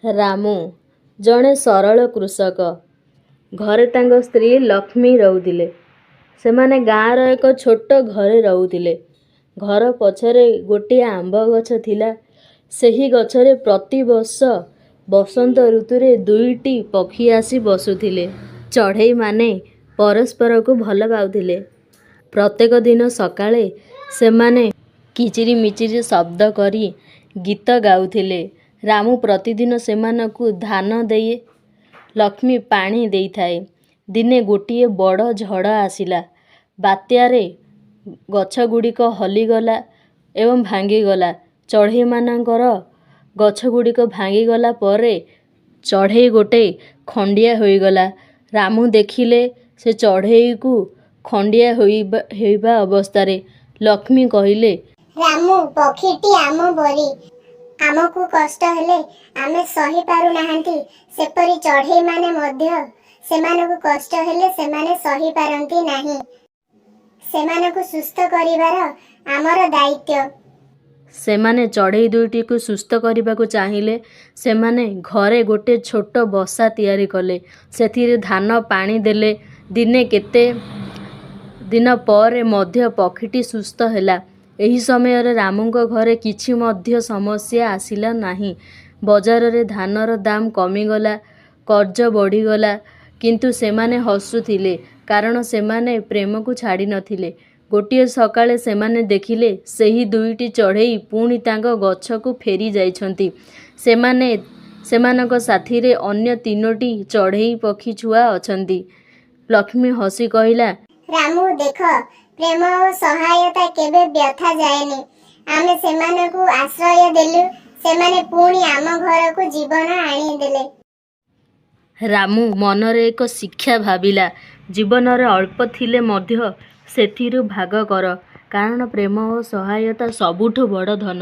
ରାମୁ ଜଣେ ସରଳ କୃଷକ। ଘରେ ତାଙ୍କ ସ୍ତ୍ରୀ ଲକ୍ଷ୍ମୀ ରହୁଥିଲେ। ସେମାନେ ଗାଁର ଏକ ଛୋଟ ଘରେ ରହୁଥିଲେ। ଘର ପଛରେ ଗୋଟିଏ ଆମ୍ବ ଗଛ ଥିଲା। ସେହି ଗଛରେ ପ୍ରତିବର୍ଷ ବସନ୍ତ ଋତୁରେ ଦୁଇଟି ପକ୍ଷୀ ଆସି ବସୁଥିଲେ। ଚଢ଼େଇମାନେ ପରସ୍ପରକୁ ଭଲ ପାଉଥିଲେ। ପ୍ରତ୍ୟେକ ଦିନ ସକାଳେ ସେମାନେ କିଚିରି ମିଚିରି ଶବ୍ଦ କରି ଗୀତ ଗାଉଥିଲେ। ରାମୁ ପ୍ରତିଦିନ ସେମାନଙ୍କୁ ଧାନ ଦିଏ, ଲକ୍ଷ୍ମୀ ପାଣି ଦେଇଥାଏ। ଦିନେ ଗୋଟିଏ ବଡ଼ ଝଡ଼ ଆସିଲା। ବାତ୍ୟାରେ ଗଛଗୁଡ଼ିକ ହଲିଗଲା ଏବଂ ଭାଙ୍ଗିଗଲା। ଚଢ଼େଇମାନଙ୍କର ଗଛଗୁଡ଼ିକ ଭାଙ୍ଗିଗଲା ପରେ ଚଢ଼େଇ ଗୋଟେ ଖଣ୍ଡିଆ ହୋଇଗଲା। ରାମୁ ଦେଖିଲେ ସେ ଚଢ଼େଇକୁ ଖଣ୍ଡିଆ ହୋଇବା ଅବସ୍ଥାରେ। ଲକ୍ଷ୍ମୀ କହିଲେ, ରାମୁ ପକ୍ଷୀଟି ଆମ ପରି। ଆମକୁ କଷ୍ଟ ହେଲେ ଆମେ ସହି ପାରୁନାହାନ୍ତି, ସେପରି ଚଢ଼େଇମାନେ ମଧ୍ୟ ସେମାନଙ୍କୁ କଷ୍ଟ ହେଲେ ସେମାନେ ସହି ପାରନ୍ତି ନାହିଁ। ସେମାନଙ୍କୁ ସୁସ୍ଥ କରିବାର ଆମର ଦାୟିତ୍ୱ। ସେମାନେ ଚଢ଼େଇ ଦୁଇଟିକୁ ସୁସ୍ଥ କରିବାକୁ ଚାହିଁଲେ। ସେମାନେ ଘରେ ଗୋଟେ ଛୋଟ ବସା ତିଆରି କଲେ। ସେଥିରେ ଧାନ ପାଣି ଦେଲେ। ଦିନେ କେତେ ଦିନ ପରେ ମଧ୍ୟ ପକ୍ଷୀଟି ସୁସ୍ଥ ହେଲା। ଏହି ସମୟରେ ରାମୁଙ୍କ ଘରେ କିଛି ମଧ୍ୟ ସମସ୍ୟା ଆସିଲା ନାହିଁ। ବଜାରରେ ଧାନର ଦାମ କମିଗଲା, କର୍ଜ ବଢ଼ିଗଲା। କିନ୍ତୁ ସେମାନେ ହସୁଥିଲେ, କାରଣ ସେମାନେ ପ୍ରେମକୁ ଛାଡ଼ି ନଥିଲେ। ଗୋଟିଏ ସକାଳେ ସେମାନେ ଦେଖିଲେ ସେହି ଦୁଇଟି ଚଢ଼େଇ ପୁଣି ତାଙ୍କ ଗଛକୁ ଫେରି ଯାଇଛନ୍ତି। ସେମାନଙ୍କ ସାଥିରେ ଅନ୍ୟ 3ଟି ଚଢ଼େଇ ପକ୍ଷୀ ଛୁଆ ଅଛନ୍ତି। ଲକ୍ଷ୍ମୀ ହସି କହିଲା, ରାମୁ ଦେଖ, ପ୍ରେମ ଓ ସହାୟତା କେବେ ବ୍ୟଥା ଯାଏନି। ଆମେ ସେମାନଙ୍କୁ ଆଶ୍ରୟ ଦେଲୁ, ସେମାନେ ପୁଣି ଆମ ଘରକୁ ଜୀବନ ଆଣିଦେଲେ। ରାମୁ ମନରେ ଏକ ଶିକ୍ଷା ଭାବିଲା। ଜୀବନରେ ଅଳ୍ପ ଥିଲେ ମଧ୍ୟ ସେଥିରୁ ଭାଗ କର, କାରଣ ପ୍ରେମ ଓ ସହାୟତା ସବୁଠୁ ବଡ଼ ଧନ।